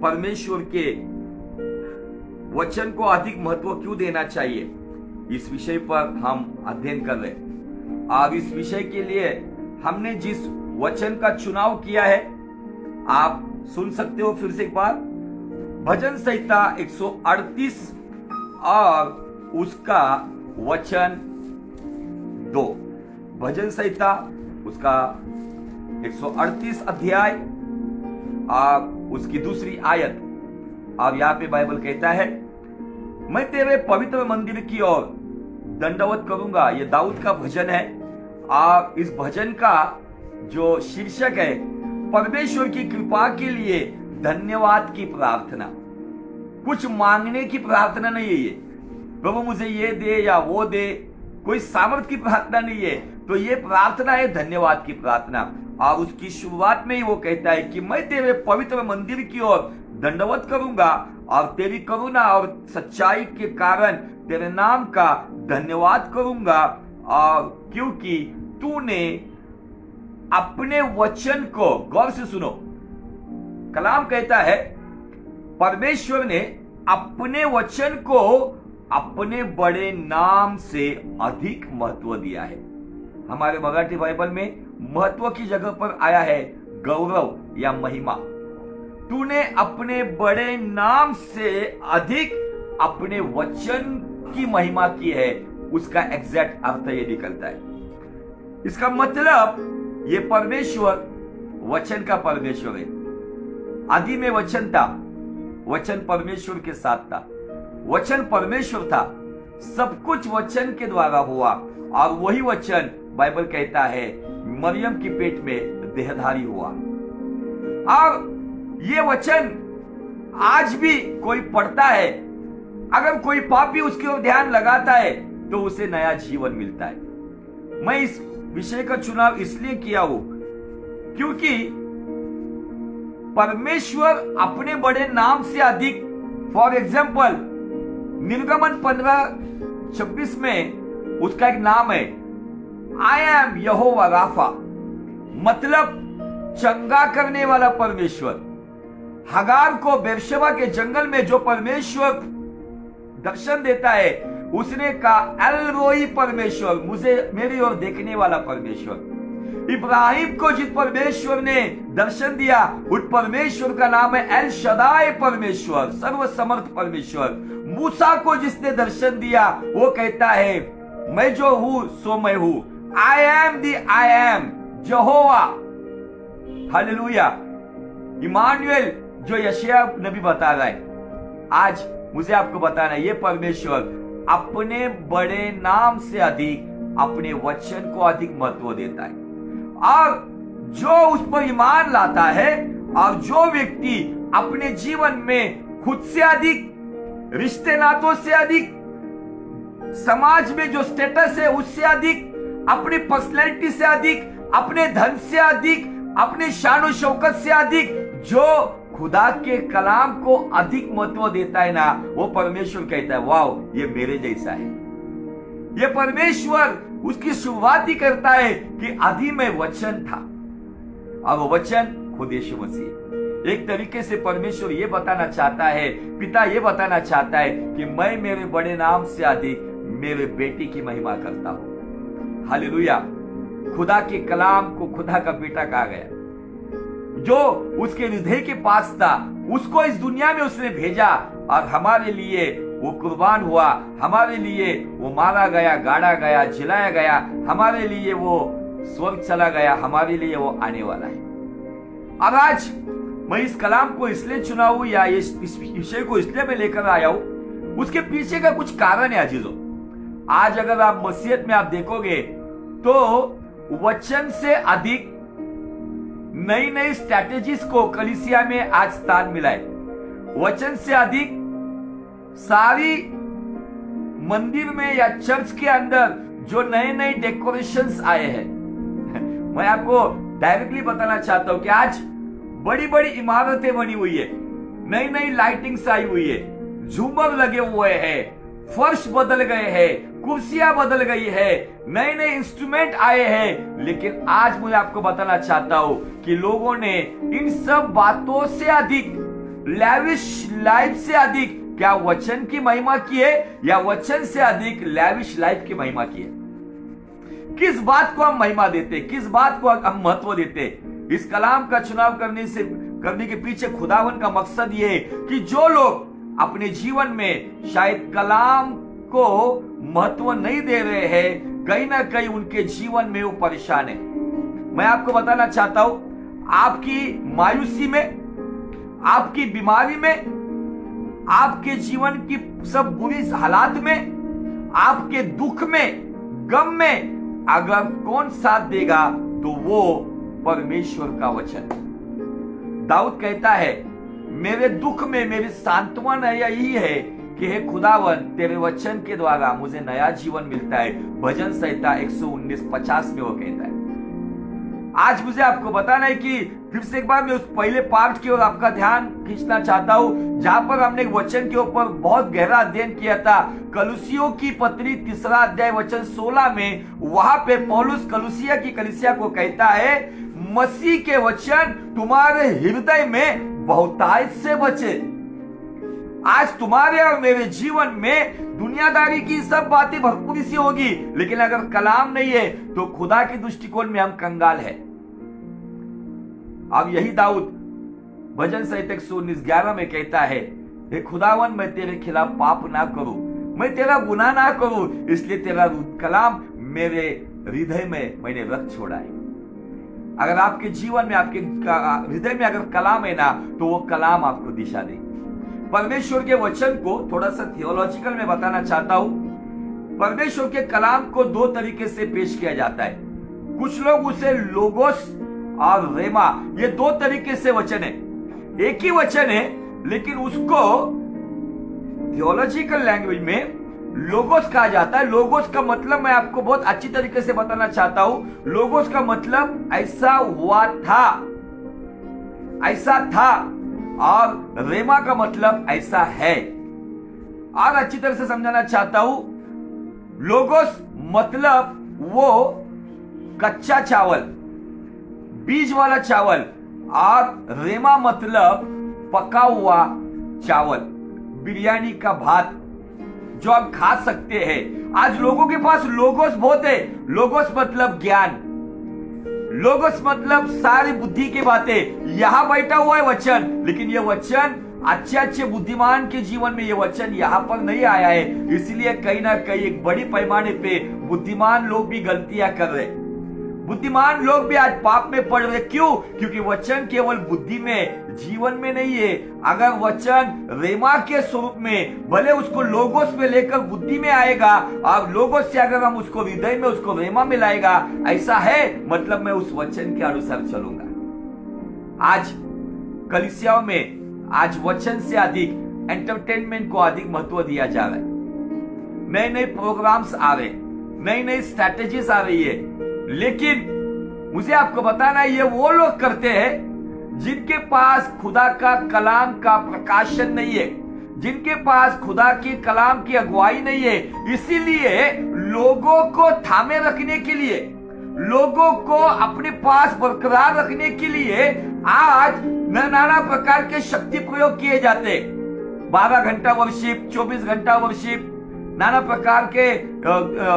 परमेश्वर के वचन को अधिक महत्व क्यों देना चाहिए, इस विषय पर हम अध्ययन कर रहे हैं। और इस विषय के लिए हमने जिस वचन का चुनाव किया है, आप सुन सकते हो फिर से एक बार। भजन संहिता 138 और उसका वचन 2। भजन संहिता उसका 138 अध्याय और उसकी दूसरी आयत। अब यहाँ पे बाइबल कहता है, मैं तेरे पवित्र मंदिर की ओर दंडवत करूंगा। ये दाऊद का भजन है। और इस भजन का जो शीर्षक है, परमेश्वर की कृपा के लिए धन्यवाद की प्रार्थना। कुछ मांगने की प्रार्थना नहीं है ये, प्रभु मुझे ये दे या वो दे, कोई सामर्थ की प्रार्थना नहीं है। तो ये प्रार्थना है धन्यवाद की प्रार्थना। और उसकी शुरुआत में ही वो कहता है कि मैं तेरे पवित्र मंदिर की ओर दंडवत करूंगा और तेरी करुणा और सच्चाई के कारण तेरे नाम का धन्यवाद करूंगा। और क्योंकि तूने अपने वचन को, गौर से सुनो, कलाम कहता है परमेश्वर ने अपने वचन को अपने बड़े नाम से अधिक महत्व दिया है। हमारे मराठी बाइबल में महत्व की जगह पर आया है गौरव या महिमा। तूने अपने बड़े नाम से अधिक अपने वचन की महिमा की है, उसका एग्जैक्ट अर्थ ये निकलता है। इसका मतलब ये परमेश्वर वचन का परमेश्वर है। आदि में वचन था, वचन परमेश्वर के साथ था, वचन परमेश्वर था, सब कुछ वचन के द्वारा हुआ। और वही वचन बाइबल कहता है मरियम की पेट में देहधारी हुआ। और ये वचन आज भी कोई पढ़ता है, अगर कोई पापी उसकी ओर ध्यान लगाता है तो उसे नया जीवन मिलता है। मैं इस विषय का चुनाव इसलिए किया हूं क्योंकि परमेश्वर अपने बड़े नाम से अधिक, फॉर एग्जाम्पल निर्गमन 15:26 में उसका एक नाम है, आई एम यहोवा राफा, मतलब चंगा करने वाला परमेश्वर। हगार को बेरशेबा के जंगल में जो परमेश्वर दर्शन देता है, उसने कहा एल रोई परमेश्वर, मुझे मेरी ओर देखने वाला परमेश्वर। इब्राहिम को जिस परमेश्वर ने दर्शन दिया, उस परमेश्वर का नाम है एल शदाई परमेश्वर, सर्वसमर्थ परमेश्वर। मूसा को जिसने दर्शन दिया, वो कहता है मैं जो हूं सो मैं हूं, I am the I am, यहोवा, हालेलुया। इमानुएल जो यशायाह नबी बता रहा है, आज मुझे आपको बताना है, ये परमेश्वर अपने बड़े नाम से अधिक अपने वचन को अधिक महत्व देता है। और जो उस पर ईमान लाता है और जो व्यक्ति अपने जीवन में खुद से अधिक, रिश्ते नातों से अधिक, समाज में जो स्टेटस है उससे अधिक, अपनी पर्सनैलिटी से अधिक, अपने धन से अधिक, अपने शान शौकत से अधिक, जो खुदा के कलाम को अधिक महत्व देता है ना, वो परमेश्वर कहता है वाओ ये मेरे जैसा है। ये परमेश्वर उसकी शुरुआत ही करता है कि आदि में वचन था और वो वचन खुद यीशु मसीह। एक तरीके से परमेश्वर ये बताना चाहता है, पिता ये बताना चाहता है कि मैं मेरे बड़े नाम से अधिक मेरे बेटे की महिमा करता हूं। हालेलुया। खुदा के कलाम को खुदा का बेटा कहा गया, जो उसके हृदय के पास था, उसको इस दुनिया में उसने भेजा और हमारे लिए वो कुर्बान हुआ, हमारे लिए वो मारा गया, गाड़ा गया, जिलाया गया, हमारे लिए वो स्वर्ग चला गया, हमारे लिए वो आने वाला है। और आज मैं इस कलाम को इसलिए चुना हूं या इस विषय को इसलिए मैं लेकर आया हूं, उसके पीछे का कुछ कारण है अजीजों। आज अगर आप मसीहत में आप देखोगे तो वचन से अधिक नई नई स्ट्रैटेजीज को कलीसिया में आज स्थान मिला है। वचन से अधिक सारी मंदिर में या चर्च के अंदर जो नए नए डेकोरेशंस आए हैं, मैं आपको डायरेक्टली बताना चाहता हूं कि आज बड़ी बड़ी इमारतें बनी हुई है, नई नई लाइटिंग्स आई हुई है, झूमर लगे हुए हैं, फर्श बदल गए हैं, कुर्सियां बदल गई है, नए नए इंस्ट्रूमेंट आए हैं। लेकिन आज मैं आपको बताना चाहता हूं कि लोगों ने इन सब बातों से अधिक लैविश लाइफ से अधिक क्या वचन की महिमा की है, या वचन से अधिक लैविश लाइफ की महिमा की है? किस बात को हम महिमा देते, किस बात को हम महत्व देते? इस कलाम का चुनाव करने के पीछे खुदावन का मकसद यह है कि जो लोग अपने जीवन में शायद कलाम को महत्व नहीं दे रहे हैं, कहीं ना कहीं उनके जीवन में वो परेशान है। मैं आपको बताना चाहता हूं, आपकी मायूसी में, आपकी बीमारी में, आपके जीवन की सब बुरी हालात में, आपके दुख में, गम में अगर कौन साथ देगा तो वो परमेश्वर का वचन। दाऊद कहता है, मेरे दुख में मेरी सांत्वना यही है कि हे खुदावन, तेरे वचन के द्वारा मुझे नया जीवन मिलता है। भजन संहिता 119:50 में वो कहता है। आज मुझे आपको बताना है कि फिर से एक बार मैं उस पहले पार्ट की ओर आपका ध्यान खींचना चाहता हूं, जहां पर हमने वचन के ऊपर बहुत गहरा अध्ययन किया था। कलुसियों की पत्री 3 अध्याय वचन 16 में, वहां पे पौलुस कलुसिया की कलीसिया को कहता है, मसीह के वचन तुम्हारे हृदय में बहुतायत से बचे। आज तुम्हारे और मेरे जीवन में दुनियादारी की सब बातें भरपूरी सी होगी, लेकिन अगर कलाम नहीं है तो खुदा के दृष्टिकोण में हम कंगाल है। अब यही दाऊद भजन संहिता 119:11 में कहता है, हे खुदावन, मैं तेरे खिलाफ पाप ना करूं, मैं तेरा गुनाह ना करूं, इसलिए तेरा कलाम मेरे हृदय में मैंने रख छोड़ा है। अगर आपके जीवन में, आपके हृदय में अगर कलाम है ना, तो वो कलाम आपको दिशा देगी। परमेश्वर के वचन को थोड़ा सा थियोलॉजिकल में बताना चाहता हूं। परमेश्वर के कलाम को 2 तरीके से पेश किया जाता है। कुछ लोग उसे लोगोस और रेमा, ये 2 तरीके से वचन है। एक ही वचन है, लेकिन उसको थियोलॉजिकल लैंग्वेज में लोगोस कहा जाता है। लोगोस का मतलब मैं आपको बहुत अच्छी तरीके से बताना चाहता हूं। लोगोस का मतलब ऐसा हुआ था, ऐसा था, और रेमा का मतलब ऐसा है। और अच्छी तरह से समझाना चाहता हूं, लोगोस मतलब वो कच्चा चावल, बीज वाला चावल, और रेमा मतलब पका हुआ चावल, बिरयानी का भात जो आप खा सकते हैं। आज लोगों के पास लोगोस बहुत है। लोगोस मतलब ज्ञान, लोगोस मतलब सारी बुद्धि की बातें। यहां बैठा हुआ है वचन, लेकिन यह वचन अच्छे बुद्धिमान के जीवन में यह वचन यहां पर नहीं आया है। इसलिए कहीं ना कहीं एक बड़ी पैमाने पे बुद्धिमान लोग भी गलतियां कर रहे, बुद्धिमान लोग भी आज पाप में पड़ रहे। क्यों? क्योंकि वचन केवल बुद्धि में, जीवन में नहीं है। अगर वचन रेमा के स्वरूप में, भले उसको लोगोस में लेकर बुद्धि में आएगा, और लोगोस से अगर हम उसको हृदय में, उसको रेमा में लाएगा, ऐसा है, मतलब मैं उस वचन के अनुसार चलूंगा। आज कलीसियाओं में आज वचन से अधिक एंटरटेनमेंट को अधिक महत्व दिया जा रहा है। नए नए प्रोग्राम्स आ रहे, नई नई स्ट्रैटेजीज आ रही है, लेकिन मुझे आपको बताना है, ये वो लोग करते हैं जिनके पास खुदा का कलाम का प्रकाशन नहीं है, जिनके पास खुदा की कलाम की अगुवाई नहीं है। इसीलिए लोगों को थामे रखने के लिए, लोगों को अपने पास बरकरार रखने के लिए आज नाना प्रकार के शक्ति प्रयोग किए जाते। 12 घंटा वर्शिप, 24 घंटा वर्शिप, नाना प्रकार के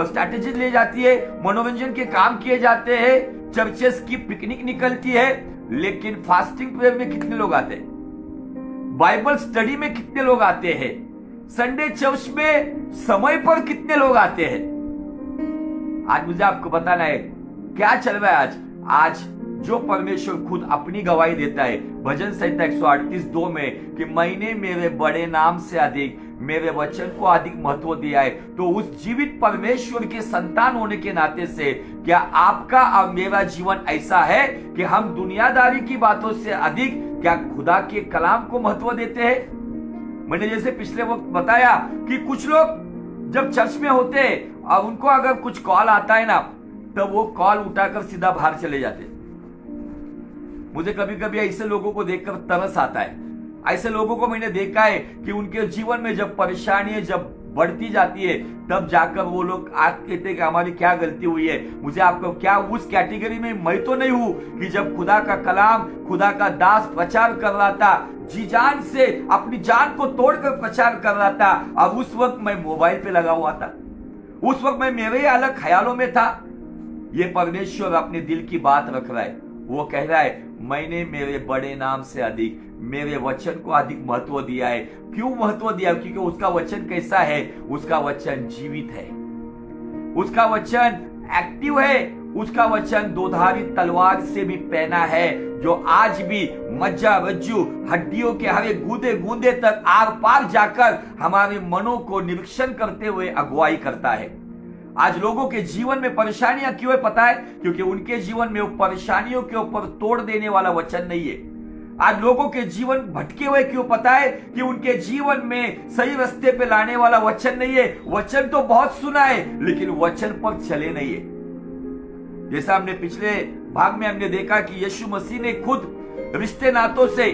स्ट्रैटेजी ली जाती है, मनोरंजन के काम किए जाते हैं, चर्चेस की पिकनिक निकलती है, लेकिन फास्टिंग प्रेयर में कितने लोग आते हैं? बाइबल स्टडी में कितने लोग आते हैं? संडे चर्च में समय पर कितने लोग आते हैं? आज मुझे आपको बताना है क्या चल रहा है। आज जो परमेश्वर खुद अपनी गवाही देता है भजन संहिता 138:2 में कि मैंने मेरे बड़े नाम से अधिक मेरे वचन को अधिक महत्व दिया है, तो उस जीवित परमेश्वर के संतान होने के नाते से क्या आपका और मेरा जीवन ऐसा है कि हम दुनियादारी की बातों से अधिक क्या खुदा के कलाम को महत्व देते हैं? मैंने जैसे पिछले वक्त बताया कि कुछ लोग जब चर्च में होते हैं और उनको अगर कुछ कॉल आता है ना, तब वो कॉल उठाकर सीधा बाहर चले जाते। मुझे कभी कभी ऐसे लोगों को देखकर तरस आता है। ऐसे लोगों को मैंने देखा है कि उनके जीवन में जब परेशानी, जब बढ़ती जाती है, तब जाकर वो लोग आज कहते हैं कि हमारी क्या गलती हुई है, मुझे आपको क्या उस कैटेगरी में मैं तो नहीं हूं कि जब खुदा का कलाम, खुदा का दास प्रचार कर रहा था, जी जान से अपनी जान को तोड़कर प्रचार कर रहा था, और उस वक्त मैं मोबाइल पे लगा हुआ था, उस वक्त मैं मेरे अलग ख्यालों में था। ये परमेश्वर अपने दिल की बात रख रहा है। वो कह रहा है मैंने मेरे बड़े नाम से अधिक मेरे वचन को अधिक महत्व दिया है। क्यों महत्व दिया? क्योंकि उसका वचन कैसा है? उसका वचन जीवित है, उसका वचन एक्टिव है, उसका वचन दोधारी तलवार से भी पैना है, जो आज भी मज्जा रज्जु हड्डियों के हर एक गूदे गूंदे तक आर पार जाकर हमारे मनों को निरीक्षण करते हुए अगुवाई करता है। आज लोगों के जीवन में परेशानियां क्यों है पता है? क्योंकि उनके जीवन में वो परेशानियों के ऊपर तोड़ देने वाला वचन नहीं है। आज लोगों के जीवन भटके हुए क्यों पता है? कि उनके जीवन में सही रास्ते पे लाने वाला वचन नहीं है। वचन तो बहुत सुना है, लेकिन वचन पर चले नहीं है। जैसा हमने पिछले भाग में हमने देखा कि यीशु मसीह ने खुद रिश्ते नातों से,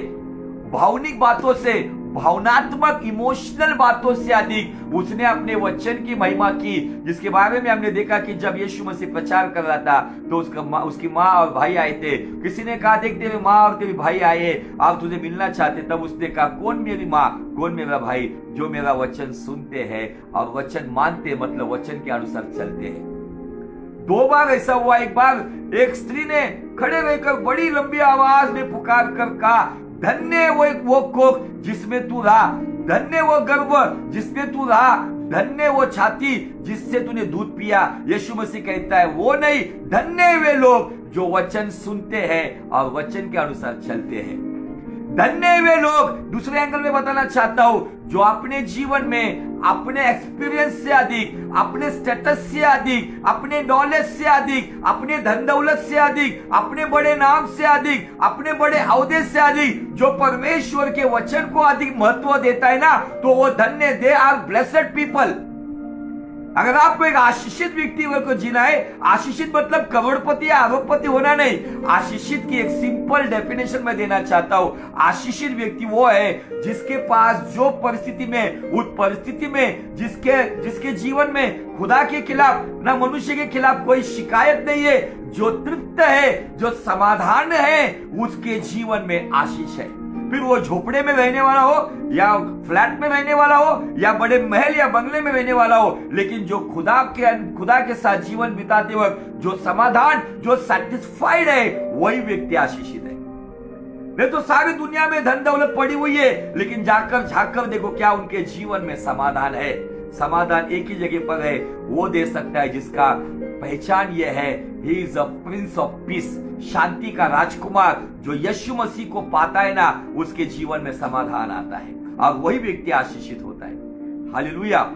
भावनिक बातों से, भावनात्मक इमोशनल बातों से अधिक उसने अपने वचन की महिमा की, जिसके बारे में हमने देखा कि जब यीशु मसीह प्रचार कर रहा था तो उसकी माँ और भाई आए थे। किसी ने कहा देख तेरे माँ और तेरे भाई आए, आप तुझे मिलना चाहते। तब उसने कहा कौन मेरी माँ, कौन मेरा भाई? जो मेरा वचन सुनते हैं और वचन मानते, मतलब वचन के अनुसार चलते हैं। 2 बार ऐसा हुआ। एक बार एक स्त्री ने खड़े रहकर बड़ी लंबी आवाज में पुकार कर कहा, धन्य वो कोख जिसमें तू रहा, धन्य वो गर्भ जिसमें तू रहा, धन्य वो छाती जिससे तूने दूध पिया। यीशु मसीह कहता है वो नहीं, धन्य वे लोग जो वचन सुनते हैं और वचन के अनुसार चलते हैं। धन्य वे लोग, दूसरे एंगल में बताना चाहता हूं, जो अपने जीवन में अपने एक्सपीरियंस से अधिक, अपने स्टेटस से अधिक, अपने नॉलेज से अधिक, अपने धन दौलत से अधिक, अपने बड़े नाम से अधिक, अपने बड़े औहदे से अधिक जो परमेश्वर के वचन को अधिक महत्व देता है ना, तो वो धन्य, दे आर ब्लेसेड पीपल। अगर आपको एक आशीषित व्यक्ति को जीना है, आशीषित मतलब करोड़पति या अरबपति होना नहीं, आशीषित की एक सिंपल डेफिनेशन मैं देना चाहता हूं। आशीषित व्यक्ति वो है जिसके पास जो परिस्थिति में, उस परिस्थिति में जिसके जीवन में खुदा के खिलाफ ना मनुष्य के खिलाफ कोई शिकायत नहीं है, जो तृप्त है, जो समाधान है, उसके जीवन में आशीष है। फिर वो झोपड़े में रहने वाला हो या फ्लैट में रहने वाला हो या बड़े महल या बंगले में रहने वाला हो, लेकिन जो खुदा के साथ जीवन बिताते वक्त जो समाधान, जो सैटिस्फाइड है, वही व्यक्ति आशीषित है। नहीं तो सारी दुनिया में धन दौलत पड़ी हुई है, लेकिन जाकर झांककर देखो क्या उनके जीवन में समाधान है। समाधान एक ही जगह पर है, वो दे सकता है जिसका पहचान ये है, he is a prince of peace, शांति का राजकुमार। जो यीशु मसीह को पाता है ना, उसके जीवन में समाधान आता है और वही व्यक्ति आशीषित होता है। हालेलुया।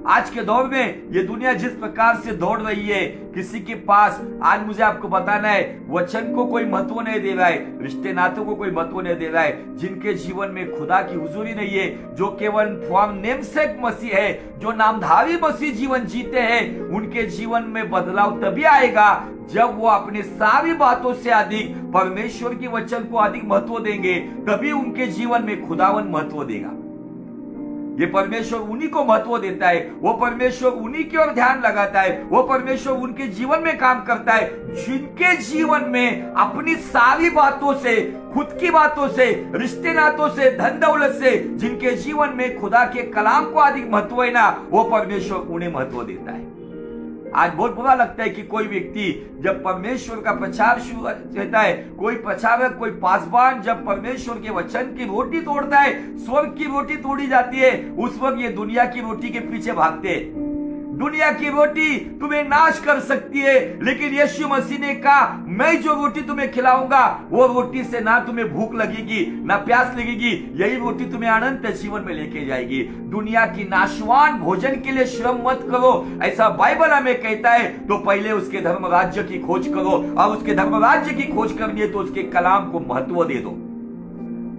आज के दौर में ये दुनिया जिस प्रकार से दौड़ रही है, किसी के पास, आज मुझे आपको बताना है, वचन को कोई महत्व नहीं दे रहा है, रिश्ते नातों को कोई महत्व नहीं दे रहा है, जिनके जीवन में खुदा की हुजूरी नहीं है, जो केवल फॉर्म नेमसेक मसीह है, जो नामधारी मसीह जीवन जीते हैं, उनके जीवन में बदलाव तभी आएगा जब वो अपने सारी बातों से अधिक परमेश्वर के वचन को अधिक महत्व देंगे। तभी उनके जीवन में खुदावन महत्व देगा। ये परमेश्वर उन्हीं को महत्व देता है, वो परमेश्वर उन्हीं की ओर ध्यान लगाता है, वो परमेश्वर उनके जीवन में काम करता है जिनके जीवन में अपनी सारी बातों से, खुद की बातों से, रिश्ते नातों से, धन दौलत से, जिनके जीवन में खुदा के कलाम को अधिक महत्व है ना, वो परमेश्वर उन्हें महत्व देता है। आज बहुत बुरा लगता है कि कोई व्यक्ति जब परमेश्वर का प्रचार शुरू रहता है, कोई प्रचारक, कोई पासवान जब परमेश्वर के वचन की रोटी तोड़ता है, स्वर्ग की रोटी तोड़ी जाती है, उस वक्त ये दुनिया की रोटी के पीछे भागते हैं। दुनिया की रोटी तुम्हें नाश कर सकती है, लेकिन यीशु मसीह ने कहा मैं जो रोटी तुम्हें खिलाऊंगा, वो रोटी से ना तुम्हें भूख लगेगी ना प्यास लगेगी, यही रोटी तुम्हें अनंत जीवन में लेके जाएगी। दुनिया की नाशवान भोजन के लिए श्रम मत करो, ऐसा बाइबल हमें कहता है। तो पहले उसके धर्म राज्य की खोज करो, और उसके धर्म राज्य की खोज करनी है तो उसके कलाम को महत्व दे दो।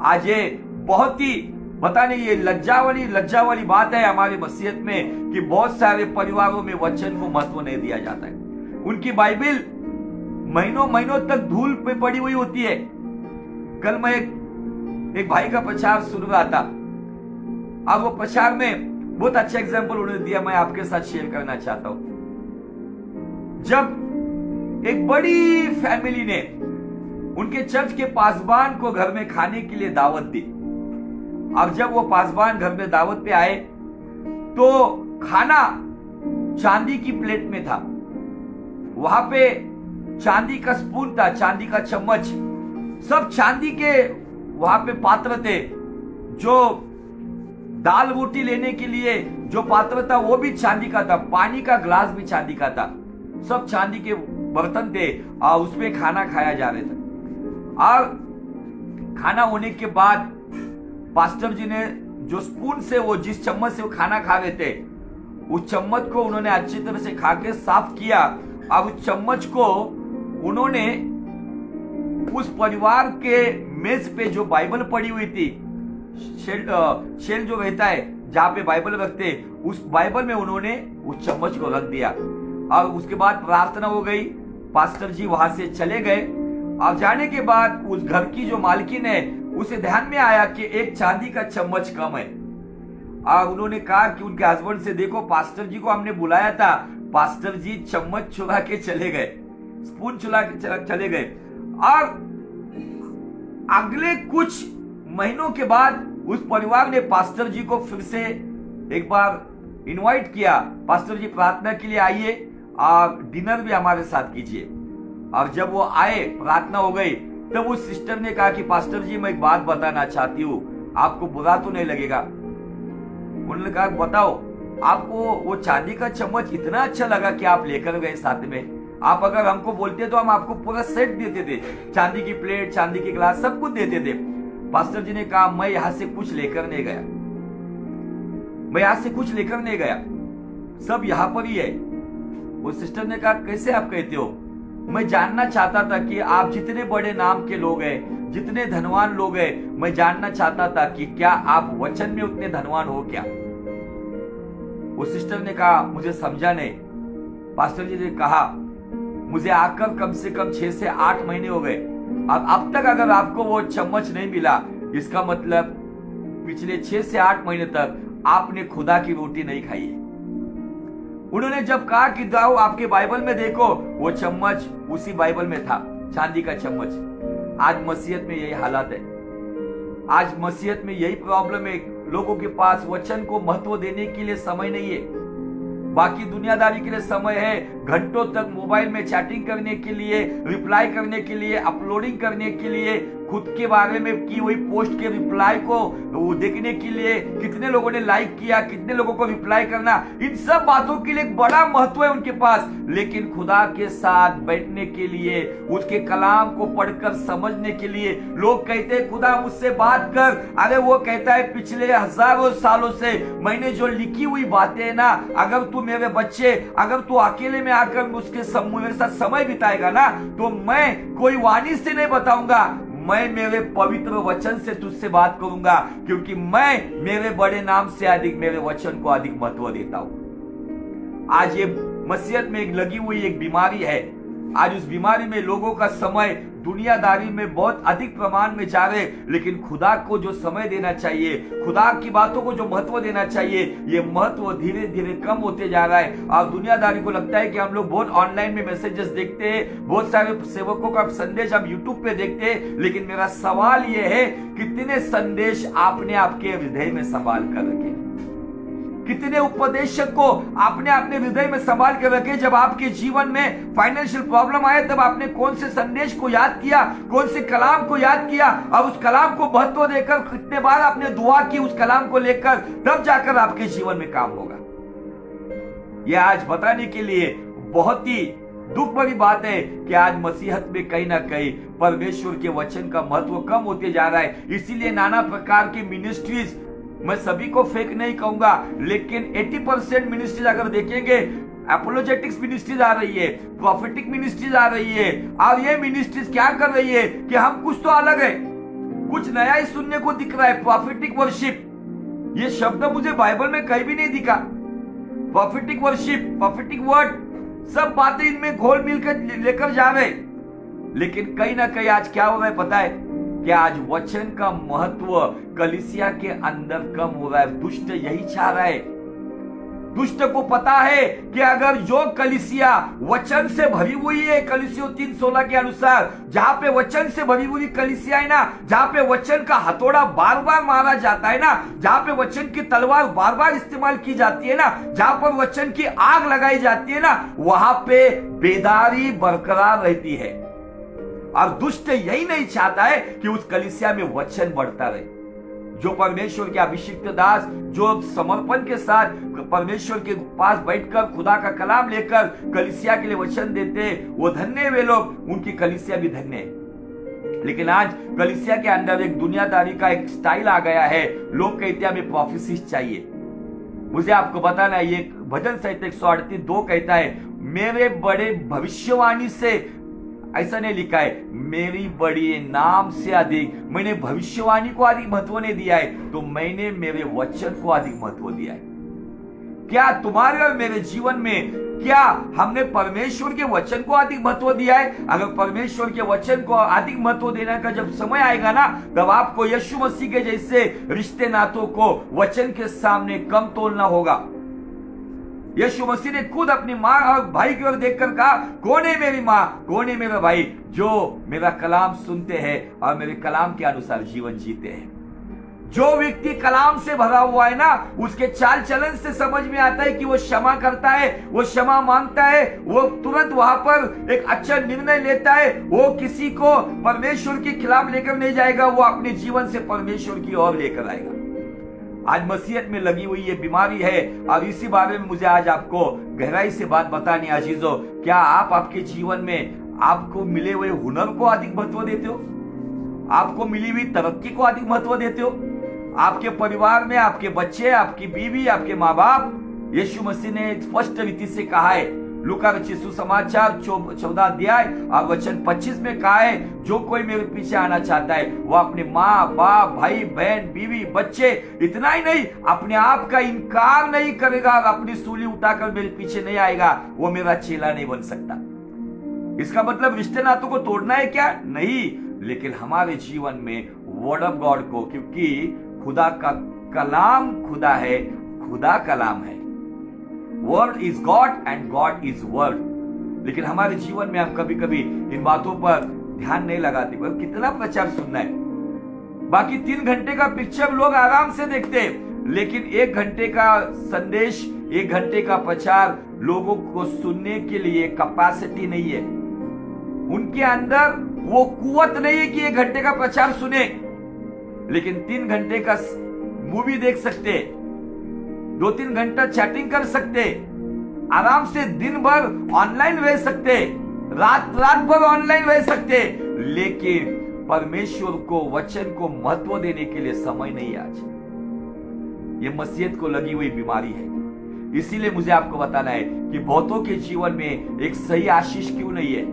आज ये बहुत ही पता नहीं, ये लज्जा वाली बात है हमारी मसीहत में कि बहुत सारे परिवारों में वचन को महत्व नहीं दिया जाता है। उनकी बाइबल महीनों तक धूल पे पड़ी हुई होती है। कल मैं एक भाई का प्रचार सुन रहा था, अब वो प्रचार में बहुत अच्छा एग्जाम्पल उन्होंने दिया, मैं आपके साथ शेयर करना चाहता हूं। जब एक बड़ी फैमिली ने उनके चर्च के पासबान को घर में खाने के लिए दावत दी, अब जब वो पासबान घर में दावत पे आए तो खाना चांदी की प्लेट में था, वहां पे चांदी का स्पून था, चांदी का चम्मच, सब चांदी के वहां पे पात्र थे। जो दाल रोटी लेने के लिए जो पात्र था वो भी चांदी का था, पानी का ग्लास भी चांदी का था, सब चांदी के बर्तन थे और उसमें खाना खाया जा रहा था। और खाना होने के बाद पास्टर जी ने जो स्पून से वो जिस चम्मच से वो खाना खा रहे थे, उस चम्मच को उन्होंने अच्छी तरह से खा के साफ किया और उस चम्मच को उन्होंने उस परिवार के मेज पे जो बाइबल पड़ी हुई थी, शेल जो रहता है जहां पे बाइबल रखते, उस बाइबल में उन्होंने उस चम्मच को रख दिया। और उसके बाद प्रार्थना हो गई, पास्टर जी वहां से चले गए। और जाने के बाद उस घर की जो मालकिन है उसे ध्यान में आया कि एक चांदी का चम्मच कम है। और उन्होंने कहा कि उनके हस्बैंड से, देखो पास्टर जी को हमने बुलाया था, पास्टर जी चम्मच चुरा के चले गए, स्पून चुरा के चले गए। और अगले कुछ महीनों के बाद उस परिवार ने पास्टर जी को फिर से एक बार इनवाइट किया, पास्टर जी प्रार्थना के लिए आइए और डिनर भी हमारे साथ कीजिए। और जब वो आए, प्रार्थना हो गई, तब उस सिस्टर ने कहा कि पास्टर जी मैं एक बात बताना चाहती हूँ, आपको बुरा तो नहीं लगेगा? उन्होंने कहा बताओ। आपको वो चांदी का चम्मच इतना अच्छा लगा कि आप लेकर गए साथ में। आप अगर हमको बोलते तो हम आपको पूरा सेट देते थे, चांदी की प्लेट, चांदी की ग्लास, सब कुछ देते थे। पास्टर जी ने कहा मैं यहां से कुछ लेकर नहीं गया, मैं यहां से कुछ लेकर नहीं गया, सब यहां पर ही है। वो सिस्टर ने कहा कैसे आप कहते हो? मैं जानना चाहता था कि आप जितने बड़े नाम के लोग हैं, जितने धनवान लोग हैं, मैं जानना चाहता था कि क्या आप वचन में उतने धनवान हो क्या? वो सिस्टर ने कहा मुझे समझा नहीं। पास्टर जी ने कहा मुझे आकर कम से कम 6 से 8 महीने हो गए, अब तक अगर आपको वो चम्मच नहीं मिला, इसका मतलब पिछले 6 से 8 महीने तक आपने खुदा की रोटी नहीं खाई है। उन्होंने जब कहा कि जाओ आपके बाइबल में देखो, वो चम्मच उसी बाइबल में था, चांदी का चम्मच। आज मसीहत में यही हालत है, आज मसीहत में यही प्रॉब्लम है। लोगों के पास वचन को महत्व देने के लिए समय नहीं है, बाकी दुनियादारी के लिए समय है। घंटों तक मोबाइल में चैटिंग करने के लिए, रिप्लाई करने के लिए, अपलोडिंग करने के लिए, खुद के बारे में की हुई पोस्ट के रिप्लाई को वो देखने के लिए, कितने लोगों ने लाइक किया, कितने लोगों को रिप्लाई करना, इन सब बातों के लिए एक बड़ा महत्व है उनके पास। लेकिन खुदा के साथ बैठने के लिए, उसके कलाम को पढ़कर समझने के लिए, लोग कहते हैं खुदा मुझसे बात कर। अरे वो कहता है पिछले हजारों सालों से मैंने जो लिखी हुई बातें है ना, अगर तू मेरे बच्चे, अगर तू अकेले में आकर उसके मेरे साथ समय बिताएगा ना, तो मैं कोई वाणी से नहीं बताऊंगा, मैं मेरे पवित्र वचन से तुझसे बात करूंगा, क्योंकि मैं मेरे बड़े नाम से अधिक मेरे वचन को अधिक महत्व देता हूं। आज ये मसीहत में एक लगी हुई एक बीमारी है। आज उस बीमारी में लोगों का समय दुनियादारी में बहुत अधिक प्रमाण में जा रहे, लेकिन खुदा को जो समय देना चाहिए, खुदा की बातों को जो महत्व देना चाहिए, ये महत्व धीरे धीरे कम होते जा रहा है। और दुनियादारी को लगता है कि हम लोग बहुत ऑनलाइन में मैसेजेस देखते हैं, बहुत सारे सेवकों का संदेश हम यूट्यूब पे देखते हैं, लेकिन मेरा सवाल ये है कितने संदेश आपने आपके हृदय में संभाल कर रखे, कितने उपदेशक को आपने अपने हृदय में संभाल के रखे। जब आपके जीवन में फाइनेंशियल प्रॉब्लम आए तब आपने कौन से संदेश को याद किया, कौन से कलाम को याद किया, और उस कलाम को महत्व देकर कितने बार आपने दुआ की उस कलाम को लेकर, तब जाकर आपके जीवन में काम होगा। यह आज बताने के लिए बहुत ही दुख भरी बात है कि आज मसीहत में कहीं ना कहीं परमेश्वर के वचन का महत्व कम होते जा रहा है। इसीलिए नाना प्रकार की मिनिस्ट्रीज, मैं सभी को फेक नहीं कहूंगा, लेकिन 80% मिनिस्ट्रीज अगर देखेंगे, एपोलोजेटिक्स मिनिस्ट्रीज आ रही है, प्रॉफिटिक मिनिस्ट्रीज आ रही है। और ये मिनिस्ट्रीज क्या कर रही है कि हम कुछ तो अलग है, कुछ नया ही सुनने को दिख रहा है। प्रॉफिटिक वर्शिप, ये शब्द मुझे बाइबल में कहीं भी नहीं दिखा। प्रॉफिटिक वर्शिप, प्रॉफिटिक वर्ड, सब बातें इनमें घोल मिलकर लेकर जा रहे, लेकिन कहीं ना कहीं आज क्या हो रहा है पता है कि आज वचन का महत्व कलीसिया के अंदर कम हो रहा है। दुष्ट यही चाह रहा है दुष्ट को पता है कि अगर जो कलीसिया वचन से भरी हुई है, कलीसियों 3:16 के अनुसार, जहां पे वचन से भरी हुई कलीसिया है ना, जहां पे वचन का हथौड़ा बार बार मारा जाता है ना, जहां पे वचन की तलवार बार बार इस्तेमाल की जाती है ना, जहां पर वचन की आग लगाई जाती है ना, वहां पे बेदारी बरकरार रहती है। और दुष्ट यही नहीं चाहता है कि उस कलीसिया में वचन बढ़ता रहे। जो परमेश्वर के अभिषिक्त दास, जो समर्पण के साथ परमेश्वर के पास बैठकर खुदा का कलाम लेकर कलीसिया के लिए वचन देते, वो धन्य वे लोग, उनकी कलीसिया भी धन्य है। लेकिन आज कलीसिया के अंदर एक दुनियादारी का एक स्टाइल आ गया है। लोग कहते हैं हमें प्रोफेसीज चाहिए। मुझे आपको बताना है, ये भजन संहिता 138:2 कहता है, मेरे बड़े भविष्यवाणी से, ऐसा नहीं लिखा है मेरी बड़ी नाम से अधिक, मैंने भविष्यवाणी को अधिक महत्व नहीं दिया है, तो मैंने मेरे वचन को अधिक महत्व दिया है। क्या तुम्हारे और मेरे जीवन में, क्या हमने परमेश्वर के वचन को अधिक महत्व दिया है? अगर परमेश्वर के वचन को अधिक महत्व देने का जब समय आएगा ना, तब आपको यीशु मसीह के जैसे रिश्ते नातों को वचन के सामने कम तोलना होगा। यीशु मसीह ने खुद अपनी माँ और भाई की ओर देखकर कहा, कौन है मेरी माँ, कौन है मेरा भाई, जो मेरा कलाम सुनते हैं और मेरे कलाम के अनुसार जीवन जीते हैं। जो व्यक्ति कलाम से भरा हुआ है ना, उसके चाल चलन से समझ में आता है कि वो क्षमा करता है, वो क्षमा मांगता है, वो तुरंत वहां पर एक अच्छा निर्णय लेता है, वो किसी को परमेश्वर के खिलाफ लेकर नहीं जाएगा, वो अपने जीवन से परमेश्वर की ओर लेकर आएगा। आज मसीहत में लगी हुई ये बीमारी है, और इसी बारे में मुझे आज आपको गहराई से बात बतानी है। अजीजों, क्या आप आपके जीवन में आपको मिले हुए हुनर को अधिक महत्व देते हो? आपको मिली हुई तरक्की को अधिक महत्व देते हो? आपके परिवार में आपके बच्चे, आपकी बीवी, आपके माँ बाप, यीशु मसीह ने स्पष्ट रीति से कहा है, लूका रचित सुसमाचार 14 अध्याय और वचन 25 में कहा है, जो कोई मेरे पीछे आना चाहता है वो अपने माँ बाप, भाई बहन, बीवी, बच्चे, इतना ही नहीं, अपने आप का इनकार नहीं करेगा और अपनी सूली उठाकर मेरे पीछे नहीं आएगा, वो मेरा चेला नहीं बन सकता। इसका मतलब रिश्ते नातों को तोड़ना है क्या? नहीं, लेकिन हमारे जीवन में वर्ड ऑफ गॉड को, क्योंकि खुदा का कलाम खुदा है, खुदा कलाम है। Word is God and God is word. लेकिन हमारे जीवन में हम कभी कभी इन बातों पर ध्यान नहीं लगाते। कितना प्रचार सुनना है, बाकी 3 घंटे का पिक्चर लोग आराम से देखते हैं, लेकिन 1 घंटे का संदेश, 1 घंटे का प्रचार लोगों को सुनने के लिए कैपेसिटी नहीं है। उनके अंदर वो कुवत नहीं है कि 1 घंटे का प्रचार सुने। लेकिन 3 घंटे का मूवी देख सकते, 2-3 घंटा चैटिंग कर सकते, आराम से दिन भर ऑनलाइन रह सकते, रात भर ऑनलाइन रह सकते, लेकिन परमेश्वर को, वचन को महत्व देने के लिए समय नहीं। आज ये मसीहत को लगी हुई बीमारी है। इसीलिए मुझे आपको बताना है कि बहुतों के जीवन में एक सही आशीष क्यों नहीं है।